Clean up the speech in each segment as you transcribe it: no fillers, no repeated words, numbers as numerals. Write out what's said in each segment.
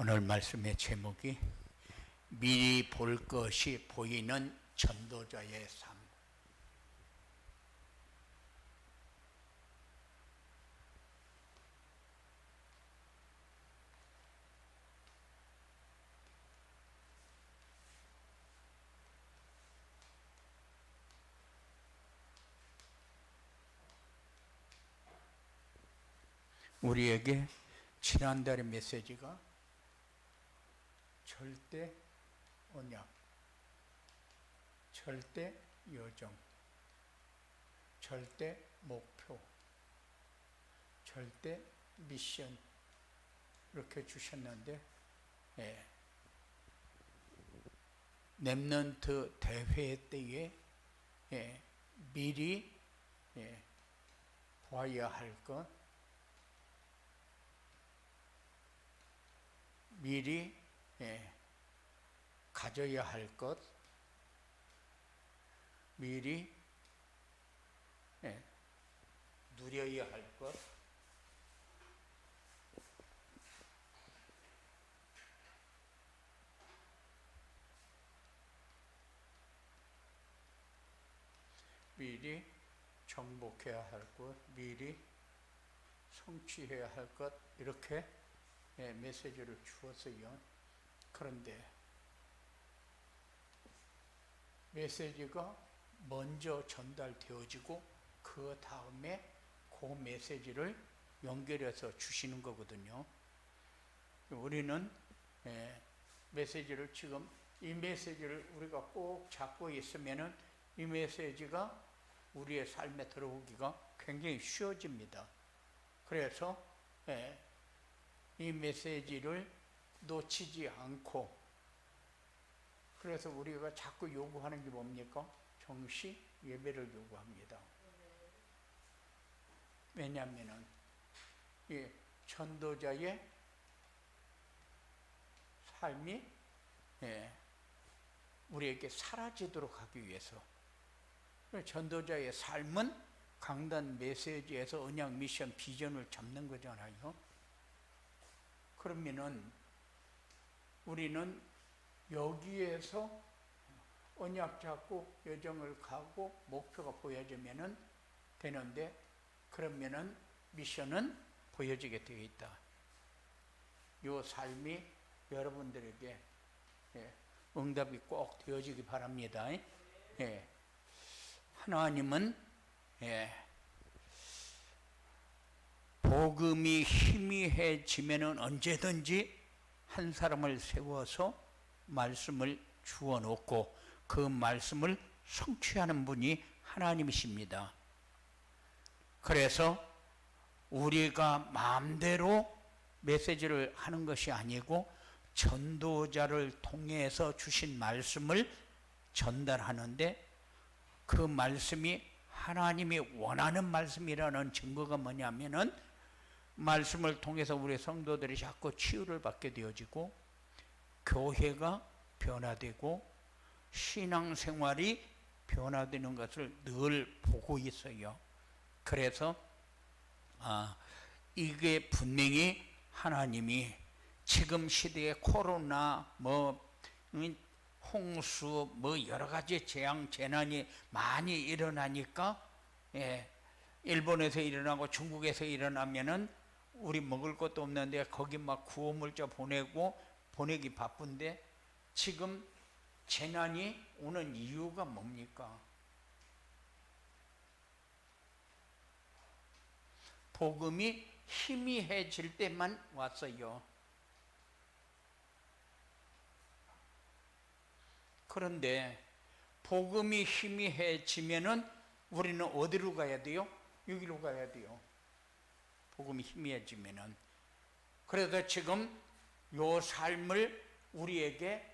오늘 말씀의 제목이 미리 볼 것이 보이는 전도자의 삶. 우리에게 지난달의 메시지가 절대 언약, 절대 여정, 절대 목표, 절대 미션 이렇게 주셨는데, 렘넌트 대회 때에 미리 봐야 할 것, 미리 가져야 할 것, 미리 누려야 할 것, 미리 정복해야 할 것, 미리 성취해야 할 것, 이렇게 메시지를 주었어요. 그런데 메시지가 먼저 전달되어지고 그 다음에 그 메시지를 연결해서 주시는 거거든요. 우리는 메시지를 지금 이 메시지를 우리가 꼭 잡고 있으면은 이 메시지가 우리의 삶에 들어오기가 굉장히 쉬워집니다. 그래서 이 메시지를 놓치지 않고, 그래서 우리가 자꾸 요구하는 게 뭡니까? 정시 예배를 요구합니다. 왜냐하면은 이 전도자의 삶이 우리에게 사라지도록 하기 위해서, 전도자의 삶은 강단 메시지에서 언약 미션 비전을 잡는 거잖아요. 그러면은 우리는 여기에서 언약 잡고 여정을 가고 목표가 보여지면은 되는데, 그러면은 미션은 보여지게 되어 있다. 이 삶이 여러분들에게 응답이 꼭 되어지기 바랍니다. 하나님은 복음이 희미해지면은 언제든지 한 사람을 세워서 말씀을 주어 놓고 그 말씀을 성취하는 분이 하나님이십니다. 그래서 우리가 마음대로 메시지를 하는 것이 아니고 전도자를 통해서 주신 말씀을 전달하는데, 그 말씀이 하나님이 원하는 말씀이라는 증거가 뭐냐면은 말씀을 통해서 우리 성도들이 자꾸 치유를 받게 되어지고 교회가 변화되고 신앙생활이 변화되는 것을 늘 보고 있어요. 그래서 이게 분명히 하나님이 지금 시대에 코로나, 홍수, 여러 가지 재앙, 재난이 많이 일어나니까, 일본에서 일어나고 중국에서 일어나면은 우리 먹을 것도 없는데 거기 막 구호물자 보내기 바쁜데, 지금 재난이 오는 이유가 뭡니까? 복음이 희미해질 때만 왔어요. 그런데 복음이 희미해지면은 우리는 어디로 가야 돼요? 여기로 가야 돼요. 복음이 희미해지면은. 그래서 지금 요 삶을 우리에게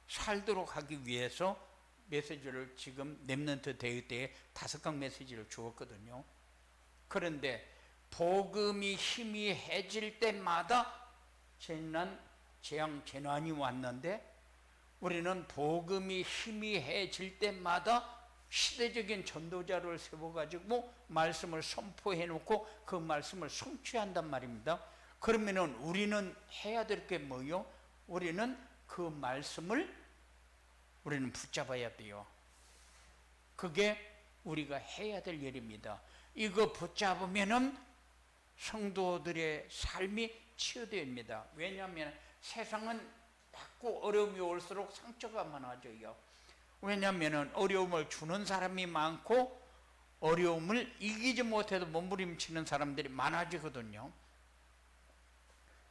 살도록 하기 위해서 메시지를 지금 렘넌트 대회 때에 5강 메시지를 주었거든요. 그런데 복음이 희미해질 때마다 재앙, 재난이 왔는데, 우리는 복음이 희미해질 때마다 시대적인 전도자를 세워가지고 말씀을 선포해놓고 그 말씀을 성취한단 말입니다. 그러면은 우리는 해야 될 게 뭐요? 우리는 그 말씀을 우리는 붙잡아야 돼요. 그게 우리가 해야 될 일입니다. 이거 붙잡으면은 성도들의 삶이 치유됩니다. 왜냐하면 세상은 자꾸 어려움이 올수록 상처가 많아져요. 왜냐하면 어려움을 주는 사람이 많고 어려움을 이기지 못해도 몸부림치는 사람들이 많아지거든요.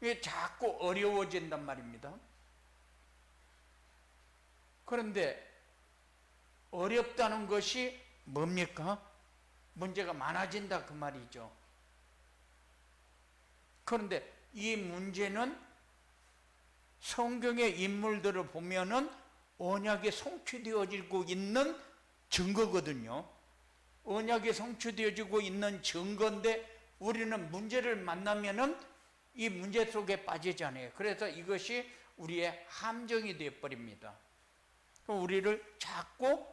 이게 자꾸 어려워진단 말입니다. 그런데 어렵다는 것이 뭡니까? 문제가 많아진다 그 말이죠. 그런데 이 문제는 성경의 인물들을 보면은 언약이 성취되어지고 있는 증거거든요. 언약이 성취되어지고 있는 증거인데 우리는 문제를 만나면은 이 문제 속에 빠지잖아요. 그래서 이것이 우리의 함정이 되어버립니다. 우리를 자꾸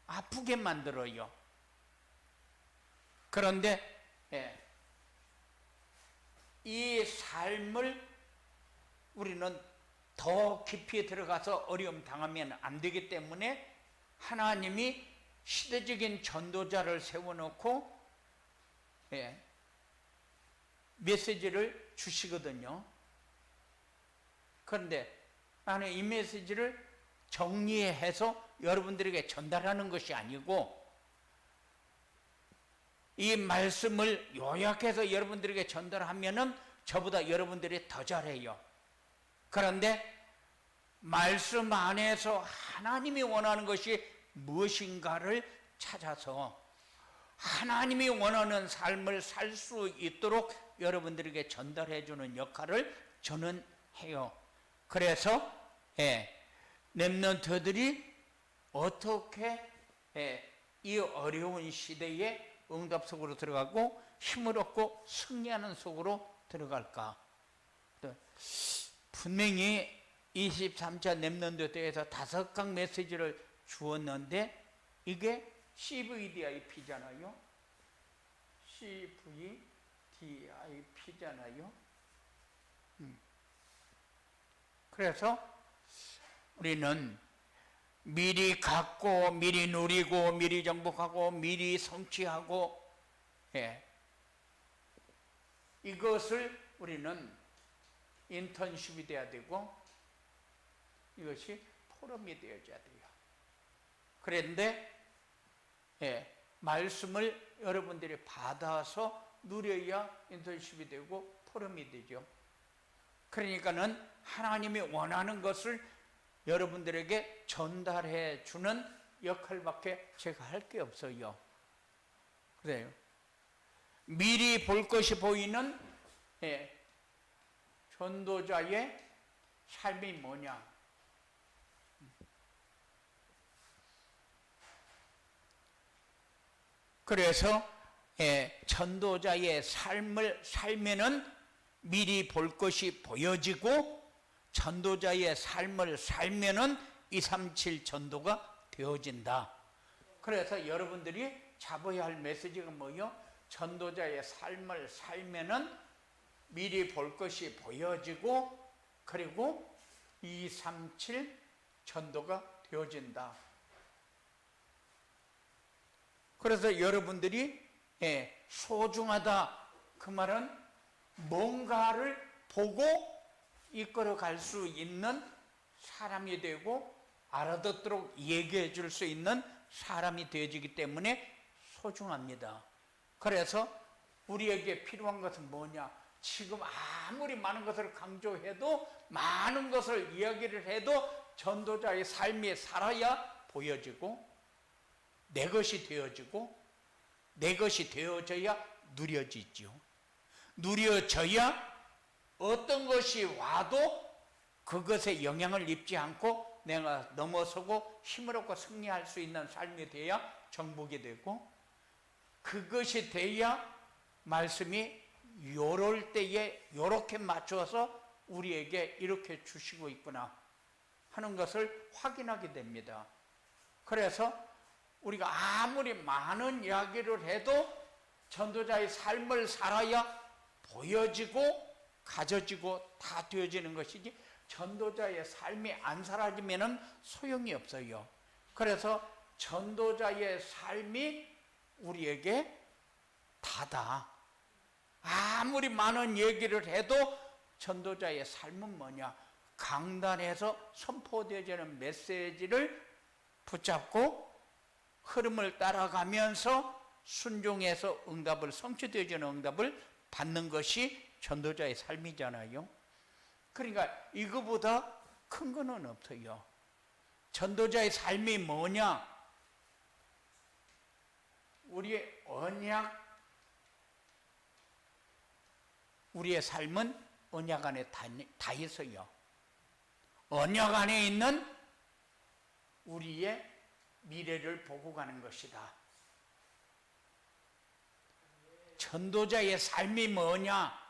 아프게 만들어요. 그런데 이 삶을 우리는 더 깊이 들어가서 어려움 당하면 안 되기 때문에 하나님이 시대적인 전도자를 세워놓고 메시지를 주시거든요. 그런데 나는 이 메시지를 정리해서 여러분들에게 전달하는 것이 아니고 이 말씀을 요약해서 여러분들에게 전달하면은 저보다 여러분들이 더 잘해요. 그런데 말씀 안에서 하나님이 원하는 것이 무엇인가를 찾아서 하나님이 원하는 삶을 살 수 있도록 여러분들에게 전달해 주는 역할을 저는 해요. 그래서 렘넌트들이 어떻게 이 어려운 시대에 응답 속으로 들어가고 힘을 얻고 승리하는 속으로 들어갈까? 분명히 23차 렘넌트 대회에서 5강 메시지를 주었는데 이게 CVDIP잖아요. CVDIP잖아요. 그래서 우리는 미리 갖고 미리 누리고 미리 정복하고 미리 성취하고 이것을 우리는 인턴십이 돼야 되고 이것이 포럼이 되어져야 돼요. 그런데 말씀을 여러분들이 받아서 누려야 인턴십이 되고 포럼이 되죠. 그러니까는 하나님이 원하는 것을 여러분들에게 전달해 주는 역할밖에 제가 할 게 없어요. 그래요. 미리 볼 것이 보이는 전도자의 삶이 뭐냐? 그래서 전도자의 삶을 살면은 미리 볼 것이 보여지고 전도자의 삶을 살면은 237 전도가 되어진다. 그래서 여러분들이 잡아야 할 메시지가 뭐요? 전도자의 삶을 살면은 미리 볼 것이 보여지고 그리고 237 전도가 되어진다. 그래서 여러분들이 소중하다. 그 말은 뭔가를 보고 이끌어 갈 수 있는 사람이 되고 알아듣도록 얘기해 줄 수 있는 사람이 되어지기 때문에 소중합니다. 그래서 우리에게 필요한 것은 뭐냐? 지금 아무리 많은 것을 강조해도 많은 것을 이야기를 해도 전도자의 삶이 살아야 보여지고 내 것이 되어지고 내 것이 되어져야 누려지죠. 누려져야 어떤 것이 와도 그것에 영향을 입지 않고 내가 넘어서고 힘을 얻고 승리할 수 있는 삶이 돼야 정복이 되고 그것이 돼야 말씀이 요럴 때에 요렇게 맞춰서 우리에게 이렇게 주시고 있구나 하는 것을 확인하게 됩니다. 그래서 우리가 아무리 많은 이야기를 해도 전도자의 삶을 살아야 보여지고 가져지고 다 되어지는 것이지 전도자의 삶이 안 사라지면 소용이 없어요. 그래서 전도자의 삶이 우리에게 다다. 아무리 많은 얘기를 해도 전도자의 삶은 뭐냐? 강단에서 선포되어지는 메시지를 붙잡고 흐름을 따라가면서 순종해서 응답을 성취되어지는 응답을 받는 것이 전도자의 삶이잖아요. 그러니까 이거보다 큰 거는 없어요. 전도자의 삶이 뭐냐? 우리의 언약, 우리의 삶은 언약 안에 다 있어요. 언약 안에 있는 우리의 미래를 보고 가는 것이다. 전도자의 삶이 뭐냐?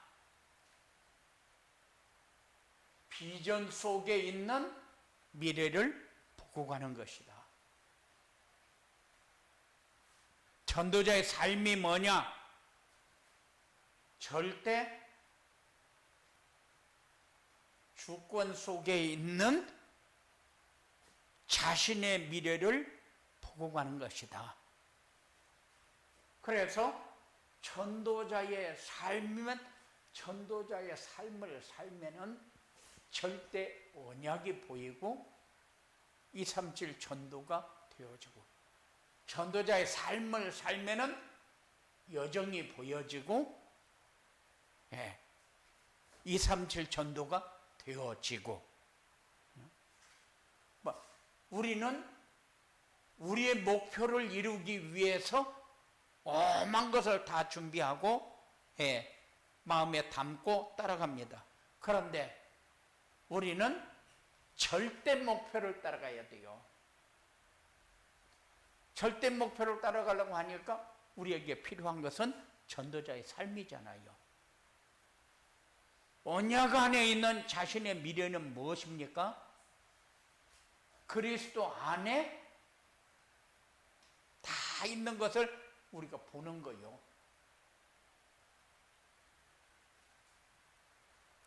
비전 속에 있는 미래를 보고 가는 것이다. 전도자의 삶이 뭐냐? 절대 주권 속에 있는 자신의 미래를 보고 가는 것이다. 그래서 전도자의 삶이면, 전도자의 삶을 살면은 절대 언약이 보이고 237 전도가 되어지고, 전도자의 삶을 살면은 여정이 보여지고 237 전도가 되어지고, 우리는 우리의 목표를 이루기 위해서 오만 것을 다 준비하고 마음에 담고 따라갑니다. 그런데 우리는 절대 목표를 따라가야 돼요. 절대 목표를 따라가려고 하니까 우리에게 필요한 것은 전도자의 삶이잖아요. 언약 안에 있는 자신의 미래는 무엇입니까? 그리스도 안에 다 있는 것을 우리가 보는 거요.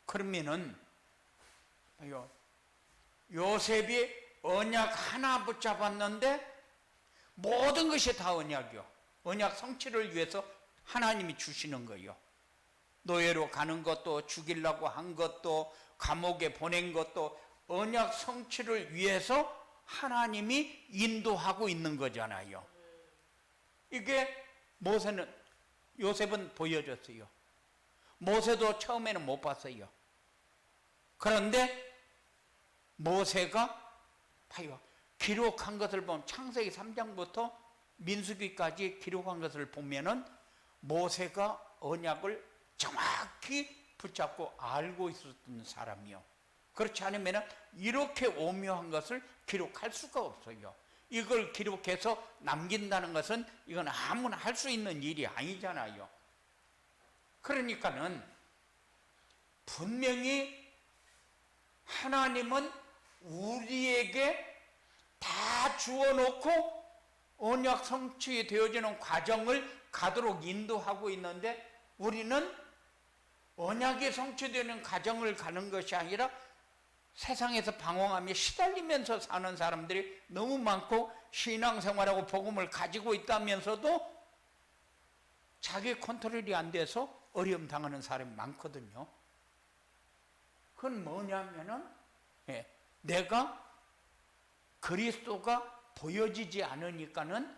그러면은 요셉이 언약 하나 붙잡았는데 모든 것이 다 언약이요. 언약 성취를 위해서 하나님이 주시는 거요. 노예로 가는 것도, 죽이려고 한 것도, 감옥에 보낸 것도 언약 성취를 위해서 하나님이 인도하고 있는 거잖아요. 이게 요셉은 보여줬어요. 모세도 처음에는 못 봤어요. 그런데 모세가 기록한 것을 보면, 창세기 3장부터 민수기까지 기록한 것을 보면은 모세가 언약을 정확히 붙잡고 알고 있었던 사람이요. 그렇지 않으면 이렇게 오묘한 것을 기록할 수가 없어요. 이걸 기록해서 남긴다는 것은 이건 아무나 할 수 있는 일이 아니잖아요. 그러니까는 분명히 하나님은 우리에게 다 주어놓고 언약 성취되어지는 과정을 가도록 인도하고 있는데, 우리는 언약이 성취되는 과정을 가는 것이 아니라 세상에서 방황하며 시달리면서 사는 사람들이 너무 많고, 신앙생활하고 복음을 가지고 있다면서도 자기 컨트롤이 안 돼서 어려움 당하는 사람이 많거든요. 그건 뭐냐면은 내가 그리스도가 보여지지 않으니까는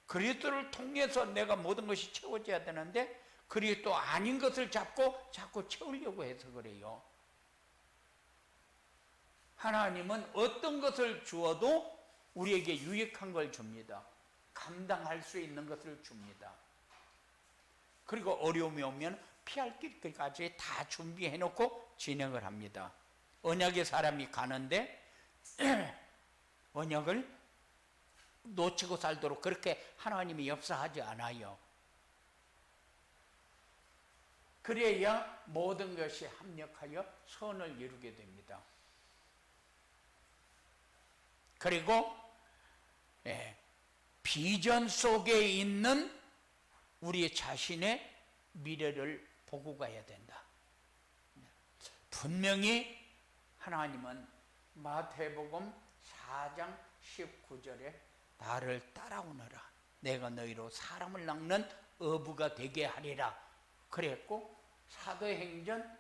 그리스도를 통해서 내가 모든 것이 채워져야 되는데 그리스도 아닌 것을 잡고 자꾸 채우려고 해서 그래요. 하나님은 어떤 것을 주어도 우리에게 유익한 걸 줍니다. 감당할 수 있는 것을 줍니다. 그리고 어려움이 오면 피할 길까지 다 준비해 놓고 진행을 합니다. 언약의 사람이 가는데 언약을 놓치고 살도록 그렇게 하나님이 역사하지 않아요. 그래야 모든 것이 합력하여 선을 이루게 됩니다. 그리고 비전 속에 있는 우리 자신의 미래를 보고 가야 된다. 분명히 하나님은 마태복음 4장 19절에 나를 따라오너라, 내가 너희로 사람을 낚는 어부가 되게 하리라 그랬고, 사도행전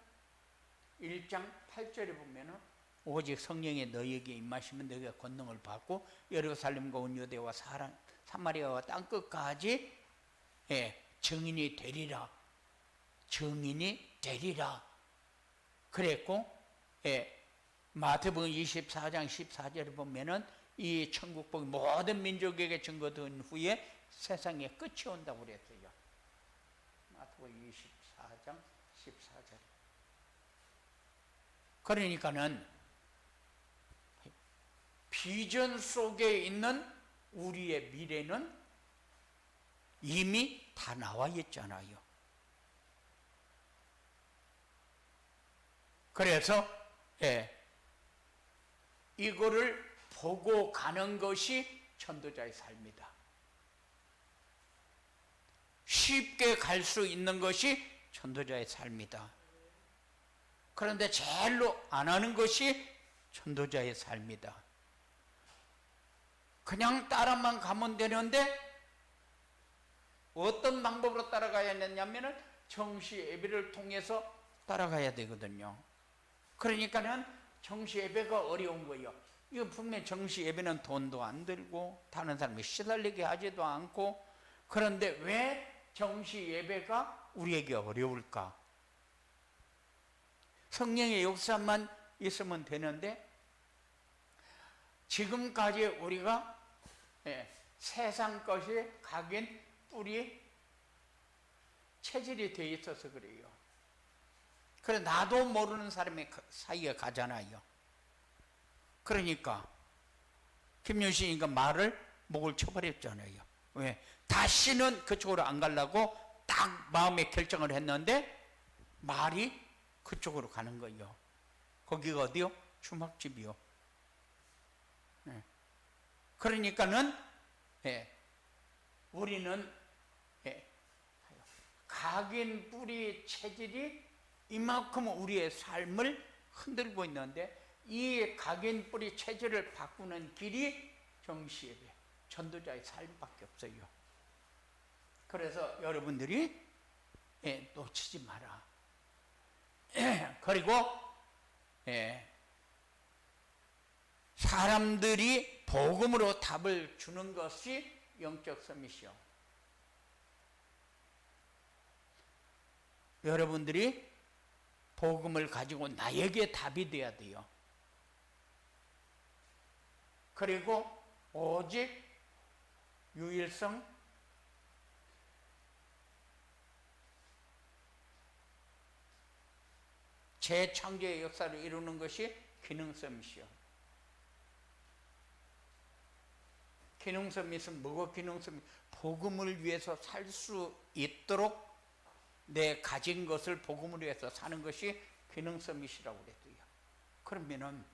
1장 8절에 보면은 오직 성령이 너희에게 임하시면 너희가 권능을 받고 예루살렘과 온 유대와 사마리아와 땅끝까지 증인이 되리라, 증인이 되리라 그랬고, 마태복음 24장 14절에 보면은 이 천국복이 모든 민족에게 증거된 후에 세상에 끝이 온다고 그랬어요. 마태복음 24장 14절. 그러니까는 비전 속에 있는 우리의 미래는 이미 다 나와 있잖아요. 그래서 이거를 보고 가는 것이 전도자의 삶이다. 쉽게 갈 수 있는 것이 전도자의 삶이다. 그런데 제일로 안 하는 것이 전도자의 삶이다. 그냥 따라만 가면 되는데 어떤 방법으로 따라가야 되냐면은 정시 예배를 통해서 따라가야 되거든요. 그러니까는 정시 예배가 어려운 거예요. 이거 분명히 정시 예배는 돈도 안 들고 다른 사람이 시달리게 하지도 않고, 그런데 왜 정시 예배가 우리에게 어려울까? 성령의 역사만 있으면 되는데, 지금까지 우리가 세상 것이 각인 뿌리 체질이 되어 있어서 그래요. 그래 나도 모르는 사람의 사이에 가잖아요. 그러니까 김윤식이가 말을 목을 쳐버렸잖아요. 왜? 다시는 그쪽으로 안 가려고 딱 마음에 결정을 했는데 말이 그쪽으로 가는 거예요. 거기가 어디요? 주막집이요. 그러니까는 우리는 각인 뿌리 체질이 이만큼 우리의 삶을 흔들고 있는데, 이 각인 뿌리 체질을 바꾸는 길이 정시예배, 전도자의 삶밖에 없어요. 그래서 여러분들이 놓치지 마라. 그리고 사람들이 복음으로 답을 주는 것이 영적 서밋이요. 여러분들이 복음을 가지고 나에게 답이 돼야 돼요. 그리고 오직 유일성, 재창조의 역사를 이루는 것이 기능서밋이요. 기능서밋은 뭐고? 기능서밋, 복음을 위해서 살 수 있도록 내 가진 것을 복음을 위해서 사는 것이 기능서밋이라고 그랬어요. 그러면은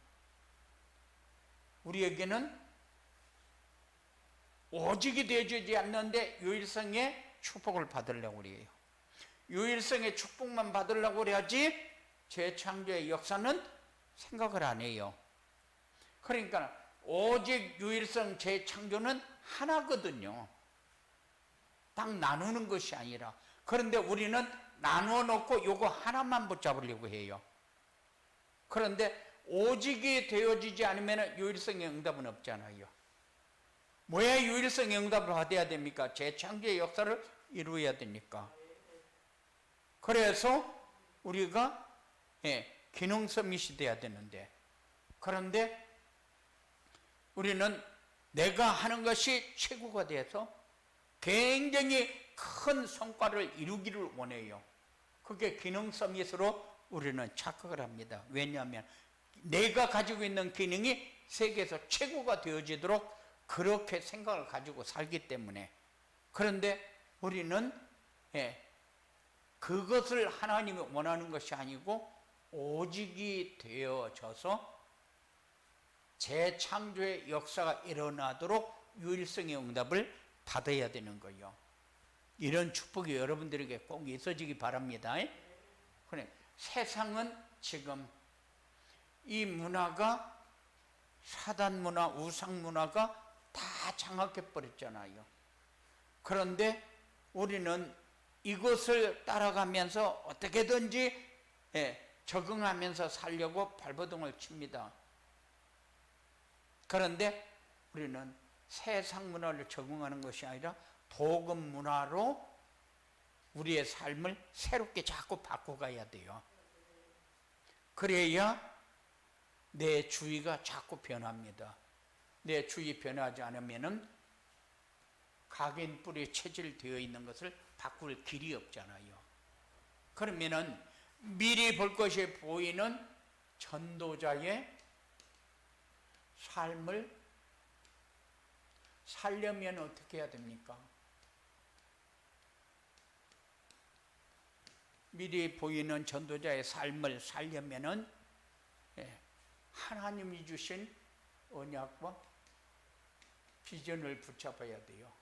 우리에게는 오직이 되어지지 않는데 유일성의 축복을 받으려고 그래요. 유일성의 축복만 받으려고 그래야지 재창조의 역사는 생각을 안 해요. 그러니까 오직 유일성 재창조는 하나거든요. 딱 나누는 것이 아니라. 그런데 우리는 나누어 놓고 요거 하나만 붙잡으려고 해요. 그런데 오직이 되어지지 않으면 유일성의 응답은 없잖아요. 뭐야 유일성의 응답을 받아야 됩니까? 재창조의 역사를 이루어야 되니까. 그래서 우리가 기능서밋이 돼야 되는데, 그런데 우리는 내가 하는 것이 최고가 돼서 굉장히 큰 성과를 이루기를 원해요. 그게 기능서밋으로 우리는 착각을 합니다. 왜냐하면 내가 가지고 있는 기능이 세계에서 최고가 되어지도록 그렇게 생각을 가지고 살기 때문에. 그런데 우리는 그것을 하나님이 원하는 것이 아니고 오직이 되어져서 재창조의 역사가 일어나도록 유일성의 응답을 받아야 되는 거예요. 이런 축복이 여러분들에게 꼭 있어지기 바랍니다. 그래, 세상은 지금 이 문화가 사단 문화, 우상 문화가 다 장악해 버렸잖아요. 그런데 우리는 이것을 따라가면서 어떻게든지 적응하면서 살려고 발버둥을 칩니다. 그런데 우리는 세상 문화를 적응하는 것이 아니라 복음 문화로 우리의 삶을 새롭게 자꾸 바꿔가야 돼요. 그래야 내 주위가 자꾸 변합니다. 내 주위 변하지 않으면은 각인 뿌리에 체질되어 있는 것을 바꿀 길이 없잖아요. 그러면은 미리 볼 것이 보이는 전도자의 삶을 살려면 어떻게 해야 됩니까? 미리 보이는 전도자의 삶을 살려면은 하나님이 주신 언약과 비전을 붙잡아야 돼요.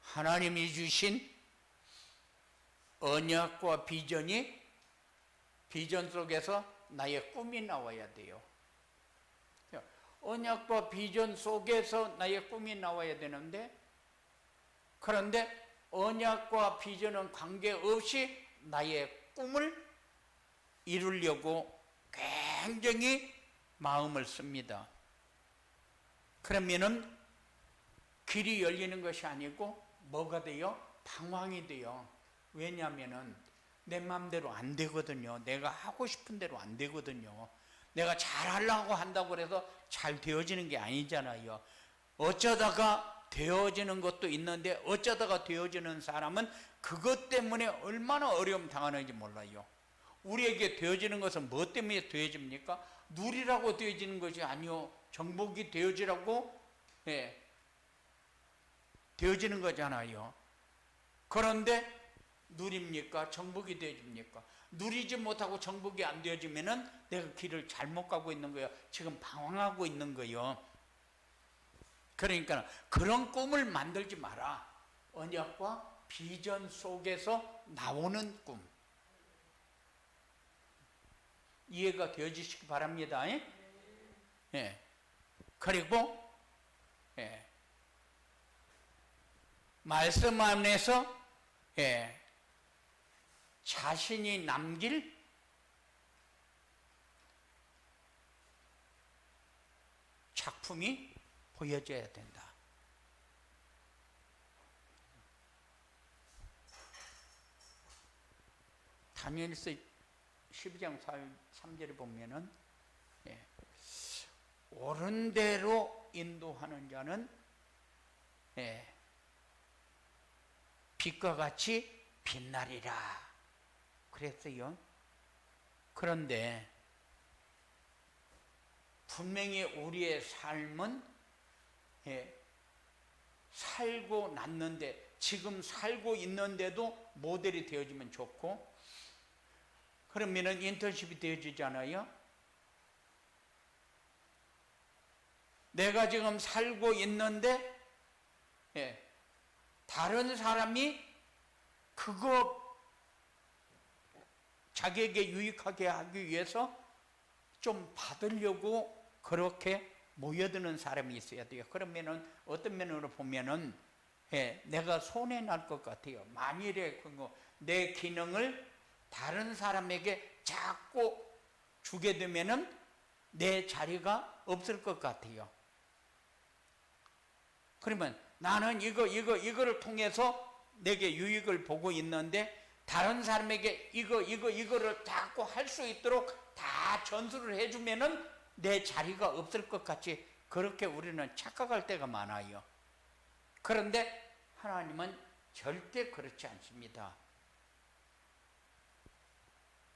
하나님이 주신 언약과 비전이, 비전 속에서 나의 꿈이 나와야 돼요. 언약과 비전 속에서 나의 꿈이 나와야 되는데, 그런데 언약과 비전은 관계없이 나의 꿈을 이루려고 굉장히 마음을 씁니다. 그러면은 길이 열리는 것이 아니고 뭐가 돼요? 방황이 돼요. 왜냐하면은 내 마음대로 안 되거든요. 내가 하고 싶은 대로 안 되거든요. 내가 잘하려고 한다고 해서 잘 되어지는 게 아니잖아요. 어쩌다가 되어지는 것도 있는데, 어쩌다가 되어지는 사람은 그것 때문에 얼마나 어려움 당하는지 몰라요. 우리에게 되어지는 것은 뭐 때문에 되어집니까? 누리라고 되어지는 것이 아니요, 정복이 되어지라고 되어지는 거잖아요. 그런데 누립니까? 정복이 되어집니까? 누리지 못하고 정복이 안 되어지면은 내가 길을 잘못 가고 있는 거예요. 지금 방황하고 있는 거예요. 그러니까 그런 꿈을 만들지 마라. 언약과 비전 속에서 나오는 꿈. 이해가 되어지시기 바랍니다. 그리고 말씀 안에서 자신이 남길 작품이 보여져야 된다. 다니엘서 12장 3절에 보면은 옳은 대로 인도하는 자는 빛과 같이 빛나리라 그랬어요. 그런데 분명히 우리의 삶은 살고 났는데, 지금 살고 있는데도 모델이 되어지면 좋고, 그러면은 인턴십이 되어지잖아요. 내가 지금 살고 있는데 다른 사람이 그거 자기에게 유익하게 하기 위해서 좀 받으려고 그렇게 모여드는 사람이 있어야 돼요. 그러면은 어떤 면으로 보면은 내가 손해 날 것 같아요. 만일에 내 기능을 다른 사람에게 자꾸 주게 되면은 내 자리가 없을 것 같아요. 그러면 나는 이거를 통해서 내게 유익을 보고 있는데, 다른 사람에게 이거를 자꾸 할 수 있도록 다 전수를 해주면은 내 자리가 없을 것 같이 그렇게 우리는 착각할 때가 많아요. 그런데 하나님은 절대 그렇지 않습니다.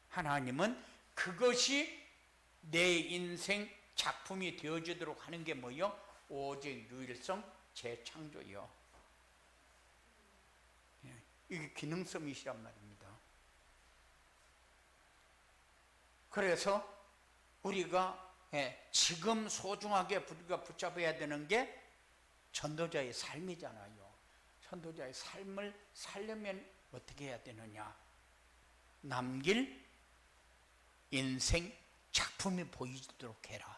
하나님은 그것이 내 인생 작품이 되어지도록 하는 게 뭐요? 오직 유일성 재창조요. 이게 기능성이시란 말입니다. 그래서 우리가 지금 소중하게 우리가 붙잡아야 되는 게 전도자의 삶이잖아요. 전도자의 삶을 살려면 어떻게 해야 되느냐? 남길 인생 작품이 보이도록 해라.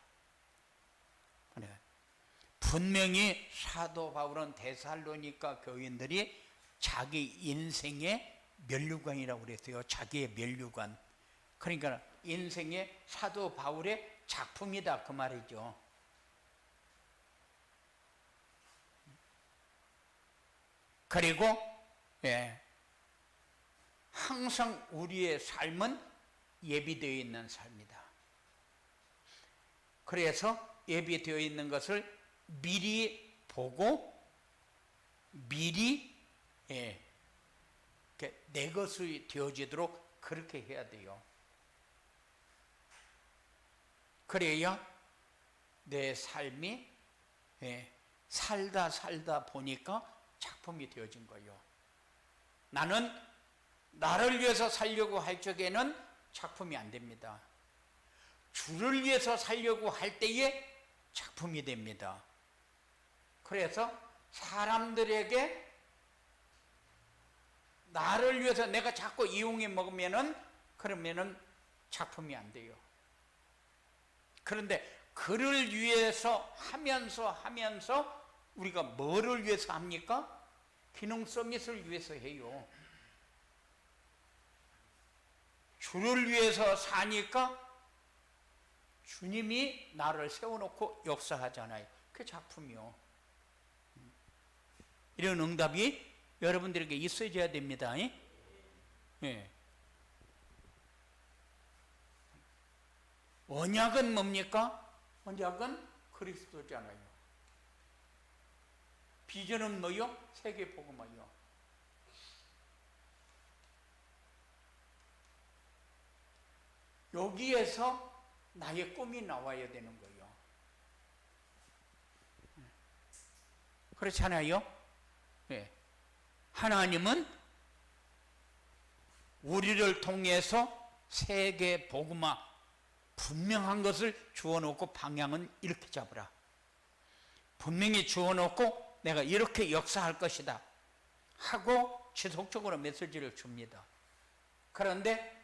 분명히 사도 바울은 데살로니가 교인들이 자기 인생의 면류관이라고 그랬어요. 자기의 면류관. 그러니까 인생의 사도 바울의 작품이다 그 말이죠. 그리고 항상 우리의 삶은 예비되어 있는 삶이다. 그래서 예비되어 있는 것을 미리 보고 미리 내 것이 되어지도록 그렇게 해야 돼요. 그래야 내 삶이 살다 보니까 작품이 되어진 거예요. 나는 나를 위해서 살려고 할 적에는 작품이 안 됩니다. 주를 위해서 살려고 할 때에 작품이 됩니다. 그래서 사람들에게 나를 위해서 내가 자꾸 이용해 먹으면은 그러면은 작품이 안 돼요. 그런데 그를 위해서 하면서 우리가 뭐를 위해서 합니까? 기능 서밋을 위해서 해요. 주를 위해서 사니까 주님이 나를 세워놓고 역사하잖아요. 그게 작품이요. 이런 응답이 여러분들에게 있어야 됩니다. 예. 언약은 뭡니까? 언약은 그리스도잖아요. 비전은 뭐요? 세계복음화요. 여기에서 나의 꿈이 나와야 되는 거예요. 그렇잖아요? 네. 하나님은 우리를 통해서 세계 복음화 분명한 것을 주어놓고 방향은 이렇게 잡으라. 분명히 주어놓고 내가 이렇게 역사할 것이다 하고 지속적으로 메시지를 줍니다. 그런데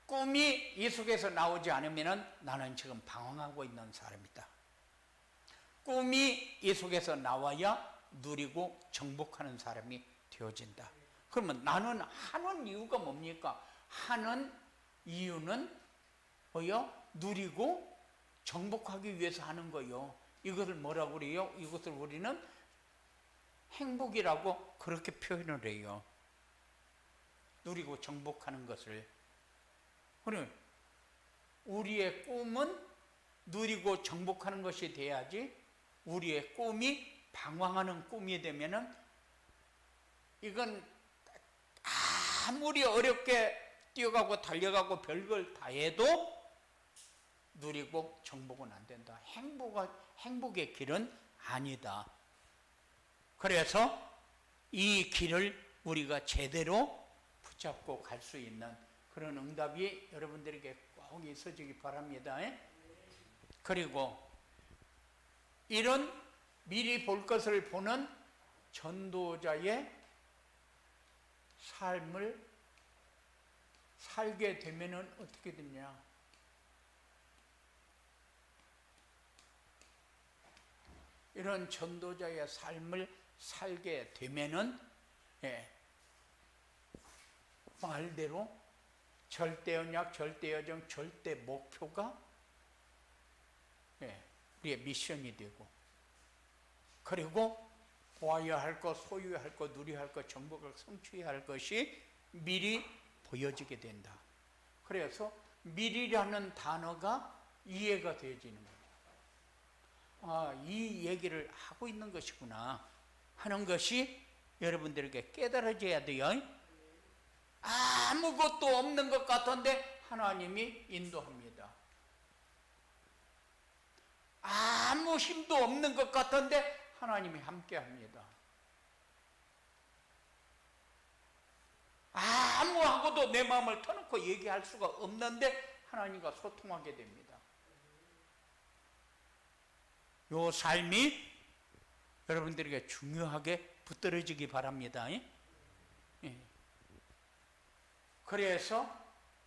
꿈이 이 속에서 나오지 않으면 나는 지금 방황하고 있는 사람이다. 꿈이 이 속에서 나와야 누리고 정복하는 사람이 되어진다. 그러면 나는 하는 이유가 뭡니까? 하는 이유는 뭐요? 누리고 정복하기 위해서 하는 거요. 이것을 뭐라고 그래요? 이것을 우리는 행복이라고 그렇게 표현을 해요. 누리고 정복하는 것을. 그럼 우리의 꿈은 누리고 정복하는 것이 돼야지, 우리의 꿈이 방황하는 꿈이 되면은 이건 아무리 어렵게 뛰어가고 달려가고 별걸 다 해도 누리고 정복은 안 된다. 행복의 길은 아니다. 그래서 이 길을 우리가 제대로 붙잡고 갈 수 있는 그런 응답이 여러분들에게 꼭 있어지기 바랍니다. 그리고 이런 미리 볼 것을 보는 전도자의 삶을 살게 되면은 어떻게 되냐? 이런 전도자의 삶을 살게 되면은 말대로 절대 언약, 절대 여정, 절대 목표가 우리의 미션이 되고, 그리고 보아야 할 것, 소유해야 할 것, 누려야 할 것, 정복을 성취해야 할 것이 미리 보여지게 된다. 그래서 미리라는 단어가 이해가 되어지는 거예요. 아, 이 얘기를 하고 있는 것이구나 하는 것이 여러분들에게 깨달아져야 돼요. 아무것도 없는 것 같은데 하나님이 인도합니다. 아무 힘도 없는 것 같은데 하나님이 함께합니다. 아무하고도 내 마음을 터놓고 얘기할 수가 없는데 하나님과 소통하게 됩니다. 요 삶이 여러분들에게 중요하게 붙들어지기 바랍니다. 그래서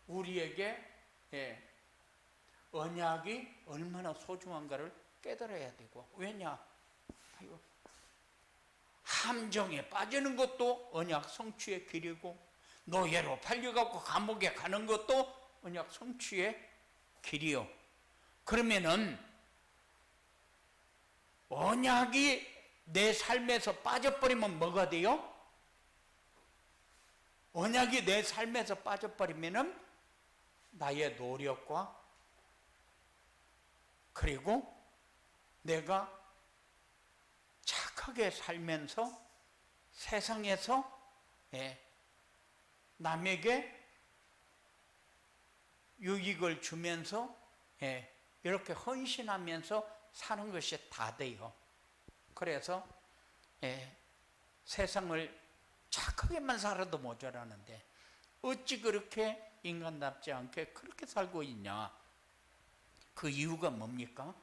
우리에게 언약이 얼마나 소중한가를 깨달아야 되고, 왜냐? 함정에 빠지는 것도 언약 성취의 길이고, 노예로 팔려가고 감옥에 가는 것도 언약 성취의 길이요. 그러면은 언약이 내 삶에서 빠져버리면 뭐가 돼요? 언약이 내 삶에서 빠져버리면은 나의 노력과 그리고 내가 착하게 살면서 세상에서 남에게 유익을 주면서 이렇게 헌신하면서 사는 것이 다 돼요. 그래서 세상을 착하게만 살아도 모자라는데 어찌 그렇게 인간답지 않게 그렇게 살고 있냐? 그 이유가 뭡니까?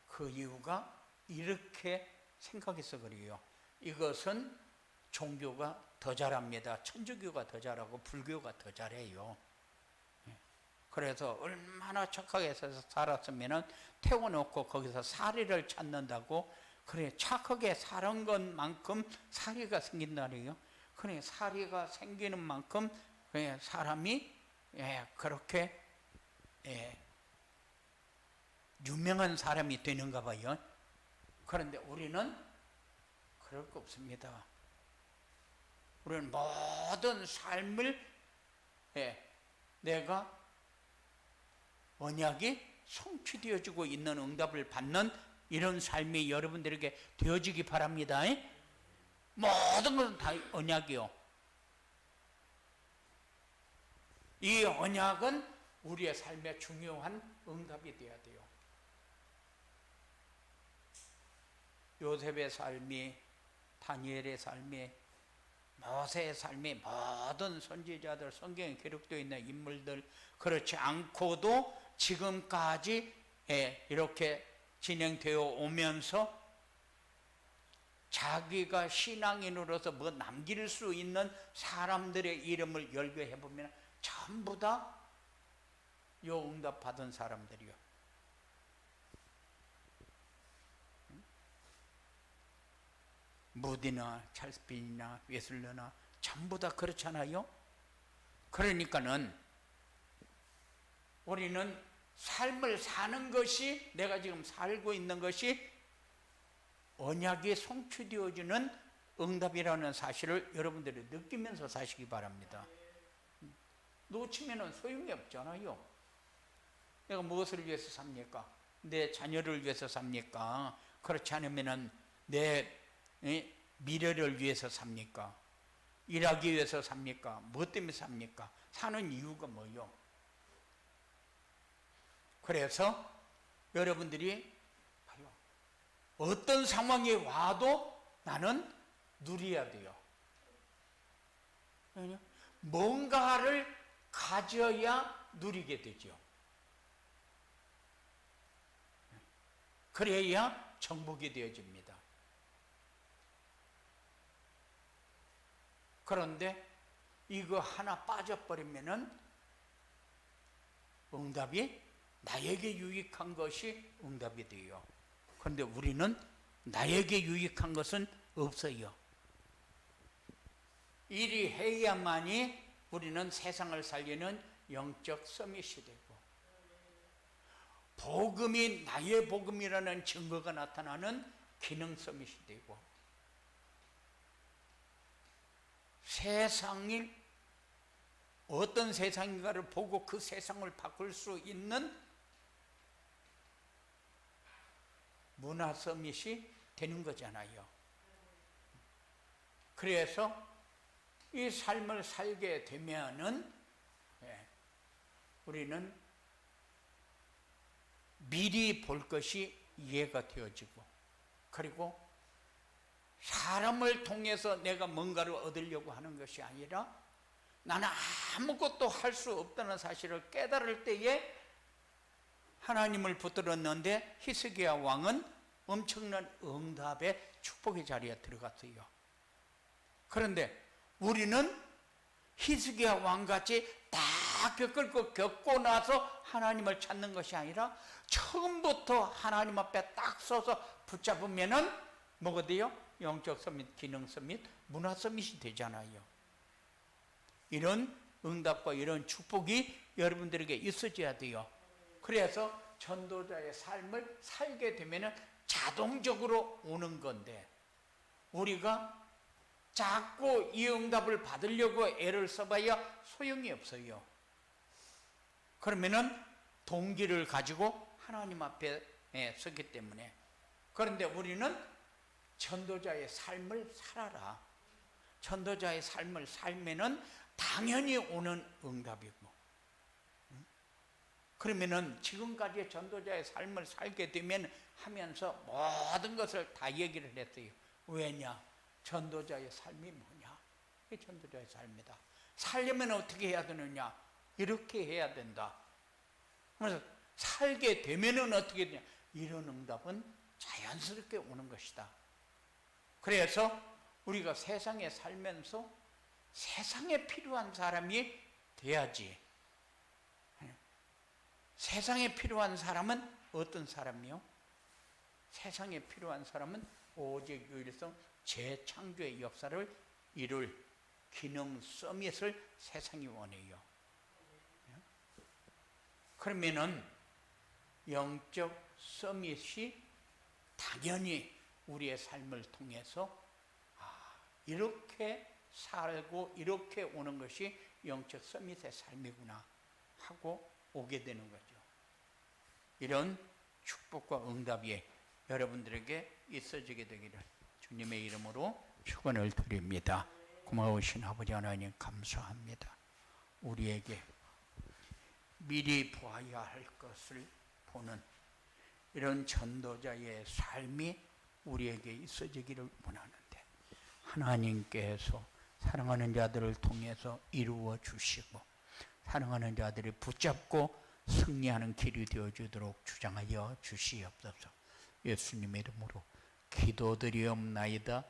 그 이유가 이렇게 생각해서 그래요. 이것은 종교가 더 잘합니다. 천주교가 더 잘하고 불교가 더 잘해요. 그래서 얼마나 착하게 살았으면 태워놓고 거기서 사리를 찾는다고, 그래 착하게 사는 것만큼 사리가 생긴다네요. 그래 사리가 생기는 만큼 사람이 그렇게 유명한 사람이 되는가 봐요. 그런데 우리는 그럴 거 없습니다. 우리는 모든 삶을 내가 언약이 성취되어지고 있는 응답을 받는 이런 삶이 여러분들에게 되어지기 바랍니다. 모든 것은 다 언약이요. 이 언약은 우리의 삶에 중요한 응답이 되어야 돼요. 요셉의 삶이, 다니엘의 삶이, 모세의 삶이, 모든 선지자들, 성경에 기록되어 있는 인물들, 그렇지 않고도 지금까지 이렇게 진행되어 오면서 자기가 신앙인으로서 뭐 남길 수 있는 사람들의 이름을 열거해 보면 전부 다 요 응답 받은 사람들이요. 무디나 찰스핀이나 웨슬러나 전부 다 그렇잖아요. 그러니까는 우리는 삶을 사는 것이, 내가 지금 살고 있는 것이 언약이 성취되어지는 응답이라는 사실을 여러분들이 느끼면서 사시기 바랍니다. 놓치면 소용이 없잖아요. 내가 무엇을 위해서 삽니까? 내 자녀를 위해서 삽니까? 그렇지 않으면 내 미래를 위해서 삽니까? 일하기 위해서 삽니까? 무엇 때문에 삽니까? 사는 이유가 뭐요? 그래서 여러분들이 어떤 상황이 와도 나는 누려야 돼요. 뭔가를 가져야 누리게 되죠. 그래야 정복이 되어집니다. 그런데 이거 하나 빠져버리면은 응답이, 나에게 유익한 것이 응답이 돼요. 그런데 우리는 나에게 유익한 것은 없어요. 이리 해야만이 우리는 세상을 살리는 영적 서밋이 되고, 복음이 나의 복음이라는 증거가 나타나는 기능 서밋이 되고, 세상이 어떤 세상인가를 보고 그 세상을 바꿀 수 있는 문화 서밋이 되는 거잖아요. 그래서 이 삶을 살게 되면은 우리는 미리 볼 것이 이해가 되어지고, 그리고 사람을 통해서 내가 뭔가를 얻으려고 하는 것이 아니라 나는 아무것도 할 수 없다는 사실을 깨달을 때에 하나님을 붙들었는데 히스기야 왕은 엄청난 응답의 축복의 자리에 들어갔어요. 그런데 우리는 히스기야 왕같이 다 겪고 나서 하나님을 찾는 것이 아니라 처음부터 하나님 앞에 딱 서서 붙잡으면은 뭐가 돼요? 영적 서밋, 기능 서밋, 문화 서밋이 되잖아요. 이런 응답과 이런 축복이 여러분들에게 있어져야 돼요. 그래서 전도자의 삶을 살게 되면은 자동적으로 오는 건데, 우리가 자꾸 이 응답을 받으려고 애를 써봐야 소용이 없어요. 그러면은 동기를 가지고 하나님 앞에 서기 때문에. 그런데 우리는 전도자의 삶을 살아라. 전도자의 삶을 살면은 당연히 오는 응답이고, 그러면은 지금까지의 전도자의 삶을 살게 되면 하면서 모든 것을 다 얘기를 했어요. 왜냐? 전도자의 삶이 뭐냐? 이게 전도자의 삶이다. 살려면 어떻게 해야 되느냐? 이렇게 해야 된다. 그래서 살게 되면은 어떻게 되냐? 이런 응답은 자연스럽게 오는 것이다. 그래서 우리가 세상에 살면서 세상에 필요한 사람이 돼야지. 세상에 필요한 사람은 어떤 사람이요? 세상에 필요한 사람은 오직 유일성 재창조의 역사를 이룰 기능 서밋을 세상이 원해요. 그러면은 영적 서밋이 당연히 우리의 삶을 통해서 이렇게 살고 이렇게 오는 것이 영적 서밋의 삶이구나 하고 오게 되는 거죠. 이런 축복과 응답이 여러분들에게 있어지게 되기를 주님의 이름으로 축원을 드립니다. 고마우신 아버지 하나님 감사합니다. 우리에게 미리 보아야 할 것을 보는 이런 전도자의 삶이 우리에게 있어지기를 원하는데, 하나님께서 사랑하는 자들을 통해서 이루어 주시고 사랑하는 자들이 붙잡고 승리하는 길이 되어주도록 주장하여 주시옵소서. 예수님의 이름으로 기도드리옵나이다.